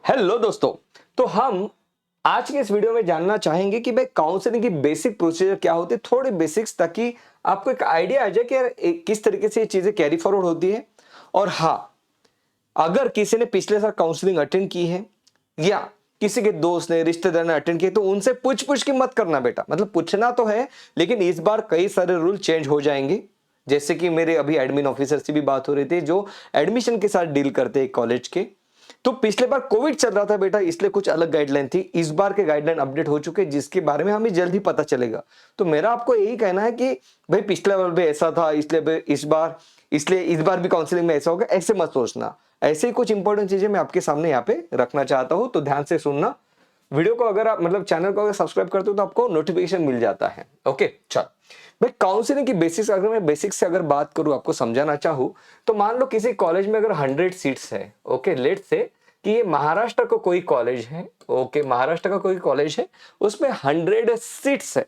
Hello दोस्तों। तो हम आज के इस वीडियो में जानना चाहेंगे कि भाई काउंसलिंग की बेसिक प्रोसीजर क्या होती है, थोड़ी बेसिक्स, ताकि आपको एक आइडिया आ जाए कि यार किस तरीके से ये चीजें कैरी फॉरवर्ड होती है। और हाँ, अगर किसी ने पिछले साल काउंसलिंग अटेंड की है या किसी के दोस्त ने रिश्तेदार ने अटेंड किए तो उनसे पूछ पूछ के मत करना बेटा। मतलब पूछना तो है, लेकिन इस बार कई सारे रूल चेंज हो जाएंगे। जैसे कि मेरे अभी एडमिन ऑफिसर से भी बात हो रही थी जो एडमिशन के साथ डील करते हैं कॉलेज के। तो पिछले बार कोविड चल रहा था बेटा, इसलिए कुछ अलग गाइडलाइन थी। इस बार के गाइडलाइन अपडेट हो चुके हैं जिसके बारे में हमें जल्द ही पता चलेगा। तो मेरा आपको यही कहना है कि भाई पिछले बार भी ऐसा था, इसलिए इस बार भी काउंसलिंग में ऐसा होगा, ऐसे मत सोचना। ऐसे ही कुछ इंपॉर्टेंट चीजें मैं आपके सामने यहाँ पे रखना चाहता हूँ, तो ध्यान से सुनना। वीडियो को अगर आप मतलब चैनल को अगर सब्सक्राइब करते हो तो आपको नोटिफिकेशन मिल जाता है। ओके, चल भाई, काउंसलिंग की बेसिक्स, अगर मैं बेसिक्स से अगर बात करूं, आपको समझाना चाहूं, तो मान लो किसी कॉलेज में अगर 100 सीट्स है, ओके, लेट से कि ये महाराष्ट्र का कोई कॉलेज है, ओके, महाराष्ट्र का कोई कॉलेज है, उसमें 100 सीट्स है।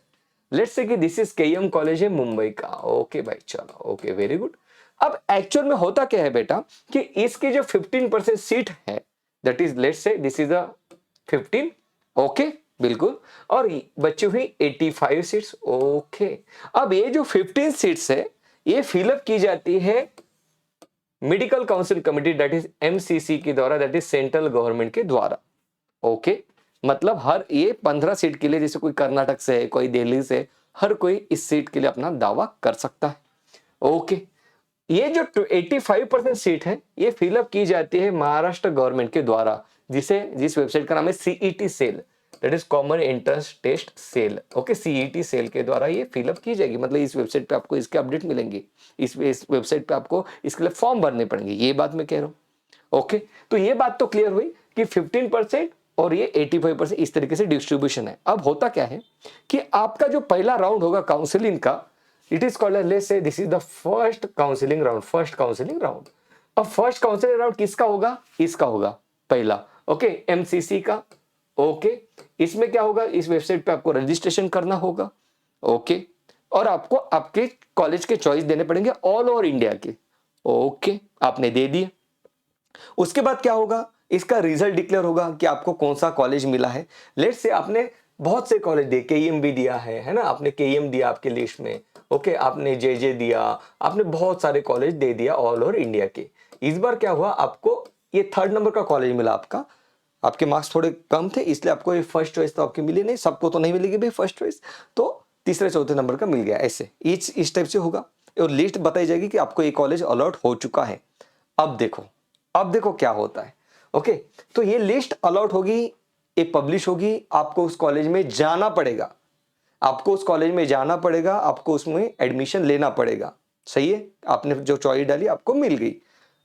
लेट से कि दिस इज केएम कॉलेज है मुंबई का। ओके भाई, चलो, ओके, वेरी गुड। अब एक्चुअल में होता क्या है बेटा कि इसकी जो 15% सीट है, दैट इज लेट से दिस इज अ 15, ओके, बिल्कुल, और बची हुई 85 सीट्स। ओके, अब ये जो 15 सीट्स है ये फिलअप की जाती है medical council committee, that is MCC के द्वारा, दैट इज सेंट्रल गवर्नमेंट के द्वारा। ओके, मतलब हर ये 15 सीट के लिए, जैसे कोई कर्नाटक से है, कोई दिल्ली से, हर कोई इस सीट के लिए अपना दावा कर सकता है। ओके, ये जो 85% सीट है ये फिलअप की जाती है महाराष्ट्र गवर्नमेंट के द्वारा, जिस वेबसाइट का नाम है CET cell, that is common entrance test cell. Okay, CET cell के द्वारा ये फिलअप की जाएगी। मतलब इस वेबसाइट पे आपको इसके अपडेट मिलेंगे, इस वेबसाइट पे आपको इसके लिए फॉर्म भरने पड़ेंगे, ये बात मैं कह रहा हूँ। ओके, तो ये बात तो क्लियर हुई कि 15% और ये 85% इस तरीके से डिस्ट्रीब्यूशन है। अब होता क्या है कि आपका जो पहला राउंड होगा काउंसिलिंग का, it is called, let's say this is the first counselling round. अब फर्स्ट काउंसिलिंग राउंड किसका होगा? इसका होगा पहला, ओके, एमसीसी का। ओके, इसमें क्या होगा, इस वेबसाइट पे आपको रजिस्ट्रेशन करना होगा। ओके, और आपको आपके कॉलेज के चॉइस देने पड़ेंगे ऑल ओवर इंडिया के। ओके, आपने दे दिए। उसके बाद क्या होगा, इसका रिजल्ट डिक्लेयर होगा कि आपको कौन सा कॉलेज मिला है। लेट्स से आपने बहुत से कॉलेज दिए, केईएम भी दिया है ना, आपने केईएम दिया आपके लिस्ट में। ओके, आपने जे दिया, आपने बहुत सारे कॉलेज दे दिया ऑल ओवर इंडिया के। इस बार क्या हुआ, आपको ये 3rd नंबर का कॉलेज मिला। आपके मार्क्स थोड़े कम थे, इसलिए आपको ये फर्स्ट चॉइस तो आपकी मिली नहीं, सबको तो नहीं मिलेगी भाई फर्स्ट चॉइस, तो तीसरे चौथे नंबर का मिल गया। ऐसे इस टाइप से होगा और लिस्ट बताई जाएगी कि आपको ये कॉलेज अलॉट हो चुका है। अब देखो क्या होता है। ओके, तो ये लिस्ट अलॉट होगी, ये पब्लिश होगी, आपको उस कॉलेज में जाना पड़ेगा, आपको उसमें एडमिशन लेना पड़ेगा। सही है, आपने जो चॉइस डाली आपको मिल गई।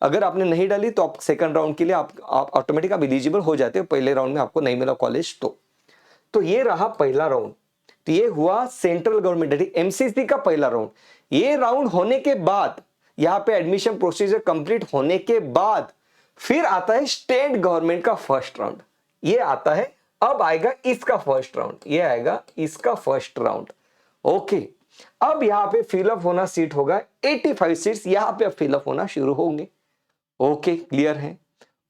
अगर आपने नहीं डाली तो आप सेकंड राउंड के लिए आप ऑटोमेटिक आप एलिजिबल हो जाते हो, पहले राउंड में आपको नहीं मिला कॉलेज तो ये रहा पहला राउंड। तो ये हुआ सेंट्रल गवर्नमेंट एमसीसी का पहला राउंड। ये राउंड होने के बाद, यहां पे एडमिशन प्रोसीजर कंप्लीट होने के बाद फिर आता है स्टेट गवर्नमेंट का फर्स्ट राउंड। ये आता है, अब आएगा इसका फर्स्ट राउंड, ये आएगा इसका फर्स्ट राउंड। ओके, अब यहां पे फिलअप होना सीट होगा 85 सीट्स, यहां पे अब फिलअप होना शुरू होंगे। ओके, क्लियर है।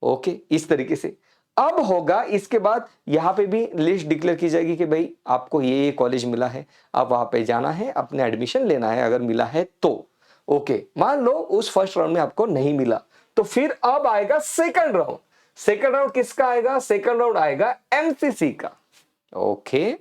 ओके, इस तरीके से अब होगा। इसके बाद यहां पे भी लिस्ट डिक्लेयर की जाएगी कि भाई आपको ये कॉलेज मिला है, अब वहां पे जाना है, अपने एडमिशन लेना है, अगर मिला है तो। ओके, मान लो उस फर्स्ट राउंड में आपको नहीं मिला, तो फिर अब आएगा सेकंड राउंड। सेकंड राउंड किसका आएगा? सेकंड राउंड आएगा एमसीसी का। ओके,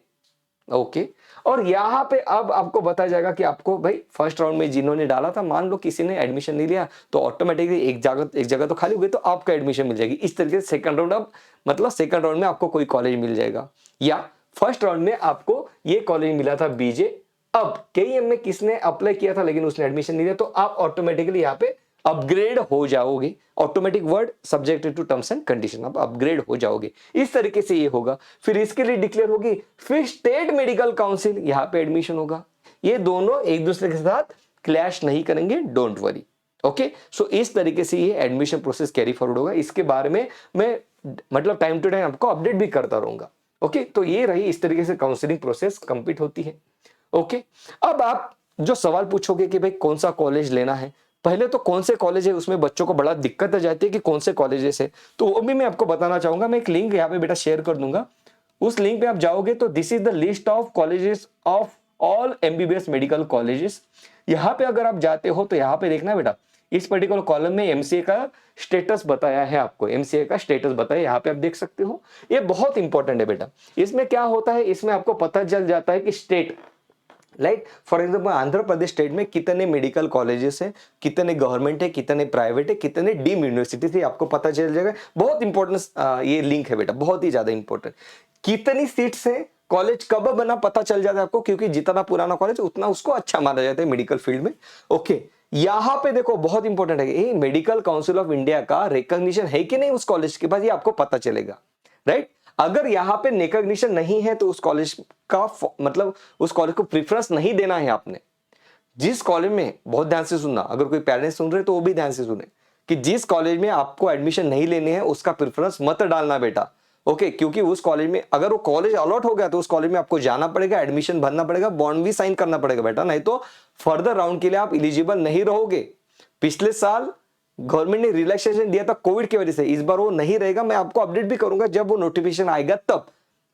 ओके, और यहां पे अब आपको बताया जाएगा कि आपको भाई फर्स्ट राउंड में जिन्होंने डाला था, मान लो किसी ने एडमिशन नहीं लिया तो ऑटोमेटिकली एक जगह तो खाली हो गई, तो आपका एडमिशन मिल जाएगी। इस तरीके से सेकंड राउंड, अब मतलब सेकंड राउंड में आपको कोई कॉलेज मिल जाएगा, या फर्स्ट राउंड में आपको ये कॉलेज मिला था बीजे, अब केईएम में किसने अप्लाई किया था लेकिन उसने एडमिशन नहीं लिया, तो आप ऑटोमेटिकली यहाँ पे अपग्रेड हो जाओगे। Automatic word subjected to terms and condition, आप अपग्रेड हो जाओगे। इस तरीके से ये होगा। फिर इसके लिए डिक्लेयर होगी, फिर स्टेट मेडिकल काउंसिल, यहां पे एडमिशन होगा। ये दोनों एक दूसरे के साथ क्लैश नहीं करेंगे, डोंट वरी। ओके, सो इस तरीके से ये एडमिशन प्रोसेस कैरी फॉरवर्ड होगा। इसके बारे में मैं मतलब टाइम टू टाइम आपको अपडेट भी करता रहूंगा। ओके, तो ये रही इस तरीके से काउंसिलिंग प्रोसेस कंप्लीट होती है। ओके, अब आप जो सवाल पूछोगे कि भाई कौन सा कॉलेज लेना है, पहले तो कौन से कॉलेज है उसमें बच्चों को बड़ा दिक्कत आ जाती है कि कौन से कॉलेजेस है, तो वो भी मैं आपको बताना चाहूंगा। मैं एक लिंक यहाँ पे बेटा शेयर कर दूंगा, उस लिंक पे आप जाओगे तो this is the list of colleges of all MBBS medical colleges. यहाँ पे अगर आप जाते हो तो यहाँ पे देखना बेटा, इस पर्टिकुलर कॉलम में एमसीए का स्टेटस बताया है, आपको एमसीए का स्टेटस बताया, यहाँ पे आप देख सकते हो। ये बहुत इंपॉर्टेंट है बेटा। इसमें क्या होता है, इसमें आपको पता चल जाता है कि state, like for example Andhra Pradesh state में कितने मेडिकल कॉलेजेस हैं, कितने गवर्नमेंट है, कितने प्राइवेट है, कितने डीम यूनिवर्सिटी थी, आपको पता चल जाएगा। बहुत इंपॉर्टेंट ये लिंक है बेटा, बहुत ही ज्यादा इंपॉर्टेंट। कितनी सीट्स है, कॉलेज कब बना पता चल जाता है आपको, क्योंकि जितना पुराना कॉलेज उतना उसको अच्छा माना जाता है मेडिकल फील्ड में। ओके, यहां पे देखो बहुत इंपॉर्टेंट है, ये मेडिकल काउंसिल ऑफ इंडिया का रिकॉग्निशन है कि नहीं उस कॉलेज के पास, ये आपको पता चलेगा, राइट। अगर यहां पे रिकॉग्निशन नहीं है तो उस कॉलेज का मतलब उस कॉलेज को प्रेफरेंस नहीं देना है आपने। जिस कॉलेज में, बहुत ध्यान से सुनना, अगर कोई पेरेंट्स सुन रहे तो वो भी ध्यान से सुने, कि जिस कॉलेज में आपको एडमिशन नहीं लेने हैं उसका प्रेफरेंस मत डालना बेटा। ओके, क्योंकि उस कॉलेज में अगर वो कॉलेज अलॉट हो गया तो उस कॉलेज में आपको जाना पड़ेगा, एडमिशन भरना पड़ेगा, बॉन्ड भी साइन करना पड़ेगा बेटा, नहीं तो फर्दर राउंड के लिए आप इलिजिबल नहीं रहोगे। पिछले साल गवर्नमेंट ने रिलैक्सेशन दिया था कोविड की वजह से, इस बार वो नहीं रहेगा। मैं आपको अपडेट भी करूंगा जब वो नोटिफिकेशन आएगा तब,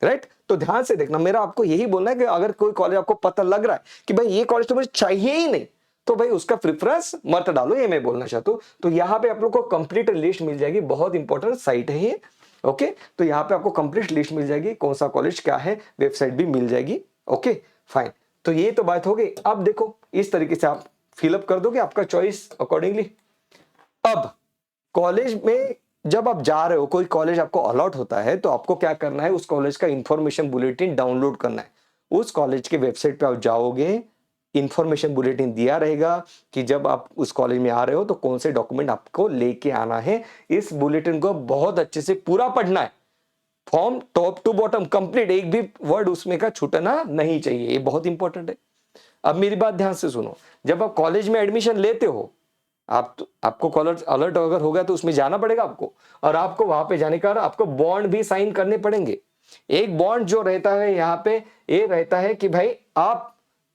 राइट। तो ध्यान से देखना, मेरा आपको यही बोलना है कि अगर कोई कॉलेज आपको पता लग रहा है कि भाई ये कॉलेज तो मुझे चाहिए ही नहीं, तो भाई उसका प्रेफरेंस मत डालो, ये मैं बोलना चाहता हूं। तो यहाँ पे आप लोग को कंप्लीट लिस्ट मिल जाएगी, बहुत इंपॉर्टेंट साइट है ये। ओके, तो यहाँ पे आपको कंप्लीट लिस्ट मिल जाएगी, कौन सा कॉलेज क्या है, वेबसाइट भी मिल जाएगी। ओके फाइन, तो ये तो बात हो गई। अब देखो इस तरीके से आप फिलअप कर दोगे आपका चॉइस अकॉर्डिंगली। अब कॉलेज में जब आप जा रहे हो, कोई कॉलेज आपको अलॉट होता है, तो आपको क्या करना है, उस कॉलेज का इंफॉर्मेशन बुलेटिन डाउनलोड करना है। उस कॉलेज के वेबसाइट पे आप जाओगे, इंफॉर्मेशन बुलेटिन दिया रहेगा कि जब आप उस कॉलेज में आ रहे हो तो कौन से डॉक्यूमेंट आपको लेके आना है। इस बुलेटिन को बहुत अच्छे से पूरा पढ़ना है, form top to bottom complete, एक भी वर्ड उसमें का छूटना नहीं चाहिए, ये बहुत इंपॉर्टेंट है। अब मेरी बात ध्यान से सुनो, जब आप कॉलेज में एडमिशन लेते हो, आपको कॉलेज अलर्ट अगर हो गया तो उसमें जाना पड़ेगा आपको, और आपको वहां पे जाने का आपको बॉन्ड भी साइन करने पड़ेंगे। एक बॉन्ड जो रहता है यहाँ पे, ये रहता है कि भाई आप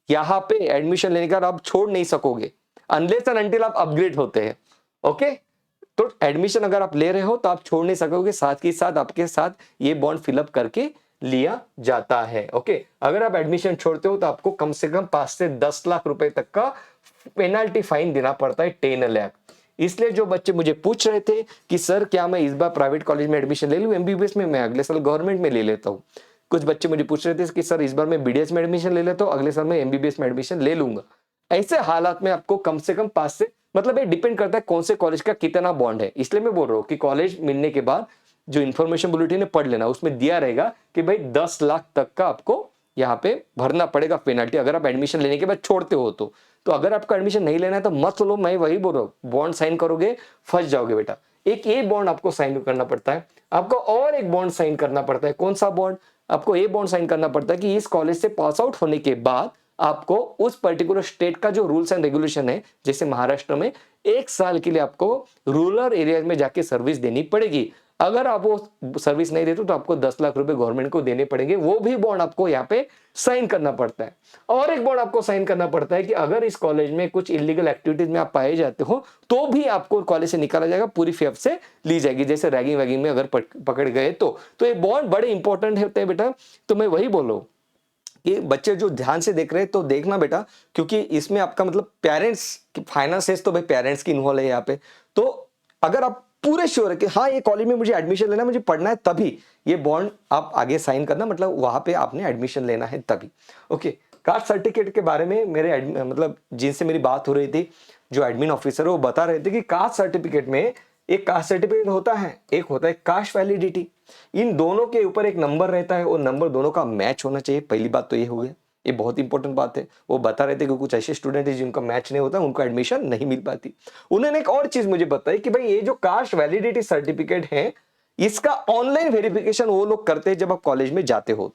यहाँ पे एडमिशन लेने का आप छोड़ नहीं सकोगे अनलेस एंड अनटिल आप अपग्रेड होते हैं। ओके, तो एडमिशन अगर आप ले रहे हो तो आप छोड़ नहीं सकोगे, साथ ही साथ आपके साथ ये बॉन्ड फिलअप करके लिया जाता है। ओके, अगर आप एडमिशन छोड़ते हो तो आपको कम से कम 5 से 10 लाख रुपए तक का पेनाल्टी फाइन देना पड़ता है, 10 लाख। इसलिए जो बच्चे मुझे पूछ रहे थे कि सर क्या मैं इस बार प्राइवेट कॉलेज में एडमिशन ले लूं एमबीबीएस में, मैं अगले साल गवर्नमेंट में ले लेता हूं। कुछ बच्चे मुझे पूछ रहे थे कि सर इस बार मैं बीडीएस में एडमिशन ले लेता हूं, अगले साल मैं एमबीबीएस में एडमिशन ले लूंगा। ऐसे हालात में आपको कम से कम 5 से, मतलब ये डिपेंड करता है कौन से कॉलेज का कितना बॉन्ड है। इसलिए मैं बोल रहा हूँ कि कॉलेज मिलने के बाद जो इन्फॉर्मेशन बुलेटिन है पढ़ लेना, उसमें दिया रहेगा कि भाई 10 लाख तक का आपको यहाँ पे भरना पड़ेगा पेनल्टी, अगर आप एडमिशन लेने के बाद छोड़ते हो तो अगर आपको एडमिशन नहीं लेना है तो मत लो, मैं वही बोल रहा हूँ, बॉन्ड साइन करोगे फंस जाओगे बेटा। एक ये बॉन्ड आपको साइन करना पड़ता है, आपको और एक बॉन्ड साइन करना पड़ता है। कौन सा बॉन्ड? आपको ये बॉन्ड साइन करना पड़ता है कि इस कॉलेज से पास आउट होने के बाद आपको उस पर्टिकुलर स्टेट का जो रूल्स एंड रेगुलेशन है, जैसे महाराष्ट्र में 1 साल के लिए आपको रूरल एरिया में जाके सर्विस देनी पड़ेगी। अगर आप वो सर्विस नहीं देते तो आपको 10 लाख रुपए गवर्नमेंट को देने पड़ेंगे, वो भी बॉन्ड आपको यहाँ पे साइन करना पड़ता है। और एक बॉन्ड आपको साइन करना पड़ता है कि अगर इस कॉलेज में कुछ इलीगल एक्टिविटीज में आप पाए जाते हो तो भी आपको कॉलेज से निकाला जाएगा, पूरी फी आपसे ली जाएगी, जैसे रैगिंग वैगिंग में अगर पकड़ गए तो ये बॉन्ड बड़े इंपॉर्टेंट होते हैं बेटा। तो मैं वही बोल रहा हूँ कि बच्चे जो ध्यान से देख रहे हैं तो देखना बेटा, क्योंकि इसमें आपका मतलब पेरेंट्स की फाइनेंसेस तो भाई पेरेंट्स की इन्वॉल्व है यहाँ पे। तो अगर आप पूरे श्योर है कि हाँ ये कॉलेज में मुझे एडमिशन लेना, मुझे पढ़ना है, तभी ये बॉन्ड आप आगे साइन करना, मतलब वहां पे आपने एडमिशन लेना है तभी। ओके, कास्ट सर्टिफिकेट के बारे में मेरे मतलब जिनसे मेरी बात हो रही थी, जो एडमिन ऑफिसर है वो बता रहे थे कि कास्ट सर्टिफिकेट में एक कास्ट सर्टिफिकेट होता है, एक होता है कास्ट वैलिडिटी। इन दोनों के ऊपर एक नंबर रहता है, वो नंबर दोनों का मैच होना चाहिए। पहली बात तो ये हो गया, ये बहुत इंपॉर्टेंट बात है। वो बता रहे थे कि कुछ ऐसे स्टूडेंट है जिनका मैच नहीं होता, उनको एडमिशन नहीं मिल पाती। उन्होंने एक और चीज मुझे बताई कि भाई ये जो कास्ट वैलिडिटी सर्टिफिकेट है, इसका ऑनलाइन वेरिफिकेशन वो लोग करते हैं जब आप कॉलेज में जाते हो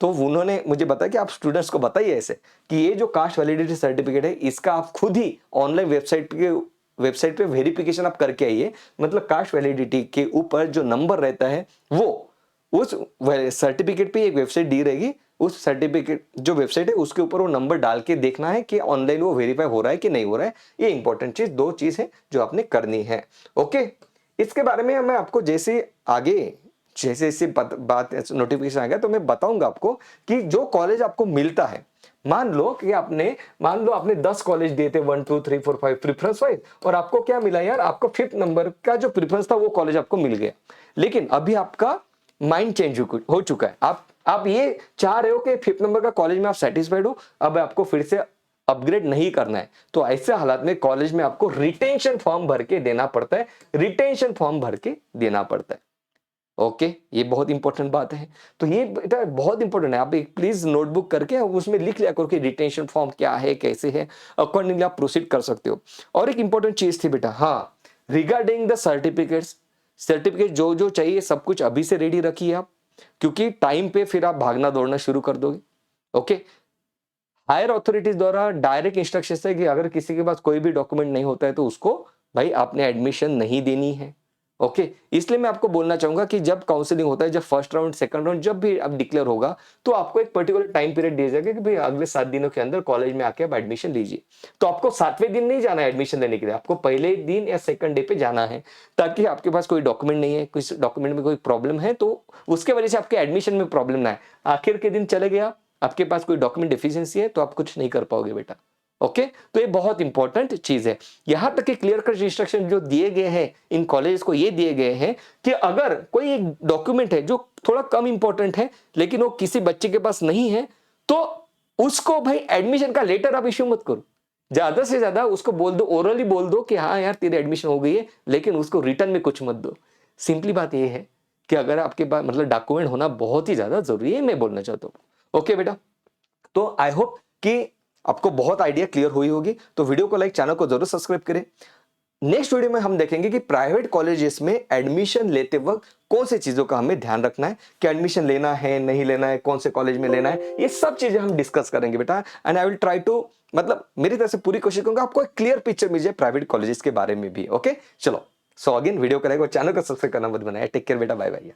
तो उन्होंने मुझे बताया कि आप स्टूडेंट्स को बताइए ऐसे कि ये जो कास्ट वैलिडिटी सर्टिफिकेट है, इसका आप खुद ही ऑनलाइन वेबसाइट पे वेरिफिकेशन आप करके आइए। मतलब कास्ट वैलिडिटी के ऊपर जो नंबर रहता है वो उस सर्टिफिकेट पे एक वेबसाइट दी रहेगी, उस सर्टिफिकेट जो वेबसाइट है उसके ऊपर वो नंबर डाल के देखना है कि ऑनलाइन वो वेरीफाई हो रहा है कि नहीं हो रहा है। ये इंपॉर्टेंट चीज, 2 चीज है जो आपने करनी है। ओके, इसके बारे में मैं आपको जैसे आगे जैसे जैसे बात नोटिफिकेशन आएगा तो मैं बताऊंगा आपको कि जो कॉलेज आपको मिलता है, मान लो आपने 10 कॉलेज दिए थे 1 2 3 4 5 प्रेफरेंस वाइज, और आपको क्या मिला यार, आपको 5th नंबर का जो प्रेफरेंस था वो कॉलेज आपको मिल गया। लेकिन अभी आपका माइंड चेंज हो चुका है, आप ये चाह रहे हो कि 5th नंबर का कॉलेज में आप सेटिस्फाइड हो, अब आपको फिर से अपग्रेड नहीं करना है। तो ऐसे हालात में कॉलेज में आपको रिटेंशन फॉर्म भर के देना पड़ता है, रिटेंशन फॉर्म भर के देना पड़ता है। ओके, ये बहुत इंपॉर्टेंट बात है। तो ये बेटा बहुत इंपॉर्टेंट है, आप एक प्लीज नोटबुक करके उसमें लिख लिया करो कि रिटेंशन फॉर्म क्या है, कैसे है, अकॉर्डिंगली आप प्रोसीड कर सकते हो। और एक इंपॉर्टेंट चीज थी बेटा, हाँ, रिगार्डिंग द सर्टिफिकेट्स, सर्टिफिकेट जो जो चाहिए सब कुछ अभी से रेडी रखिए आप, क्योंकि टाइम पे फिर आप भागना दौड़ना शुरू कर दोगे। ओके, हायर अथॉरिटीज द्वारा डायरेक्ट इंस्ट्रक्शन है कि अगर किसी के पास कोई भी डॉक्यूमेंट नहीं होता है तो उसको भाई आपने एडमिशन नहीं देनी है। ओके, इसलिए मैं आपको बोलना चाहूंगा कि जब काउंसलिंग होता है, जब फर्स्ट राउंड सेकंड राउंड जब भी अब डिक्लेयर होगा, तो आपको एक पर्टिकुलर टाइम पीरियड दिया जाएगा कि भाई अगले 7 दिनों के अंदर कॉलेज में आके आप एडमिशन लीजिए। तो आपको 7वें दिन नहीं जाना है एडमिशन लेने के लिए, आपको पहले दिन या सेकंड डे पे जाना है, ताकि आपके पास कोई डॉक्यूमेंट नहीं है, कुछ डॉक्यूमेंट में कोई प्रॉब्लम है तो उसके वजह से आपके एडमिशन में प्रॉब्लम ना है। आखिर के दिन चले गया, आपके पास कोई डॉक्यूमेंट डिफिशियंसी है तो आप कुछ नहीं कर पाओगे बेटा। ओके, तो ये बहुत इंपॉर्टेंट चीज है। यहां तक कि क्लियर कट इंस्ट्रक्शन जो दिए गए हैं इन कॉलेज को, ये दिए गए हैं कि अगर कोई एक डॉक्यूमेंट है जो थोड़ा कम इंपॉर्टेंट है लेकिन वो किसी बच्चे के पास नहीं है, तो उसको भाई एडमिशन का लेटर आप इश्यू मत करो, ज्यादा से ज्यादा उसको बोल दो, ओरली बोल दो कि हाँ यार तेरी एडमिशन हो गई है, लेकिन उसको रिटर्न में कुछ मत दो। सिंपली बात यह है कि अगर आपके पास मतलब डॉक्यूमेंट होना बहुत ही ज्यादा जरूरी है, मैं बोलना चाहता हूं। ओके बेटा, तो आई होप कि आपको बहुत आइडिया क्लियर हुई होगी। तो वीडियो को लाइक, चैनल को जरूर सब्सक्राइब करें। नेक्स्ट वीडियो में हम देखेंगे कि प्राइवेट कॉलेजेस में एडमिशन लेते वक्त कौन सी चीजों का हमें ध्यान रखना है, कि एडमिशन लेना है नहीं लेना है, कौन से कॉलेज में लेना है, ये सब चीजें हम डिस्कस करेंगे बेटा। And I will try to, मतलब मेरी तरफ से पूरी कोशिश करूंगा आपको एक क्लियर पिक्चर मिल जाए प्राइवेट कॉलेजेस के बारे में भी। ओके, चलो, सो अगेन वीडियो को लाइक और चैनल को सब्सक्राइब करना मत बनाए। टेक केयर बेटा, बाय बाय।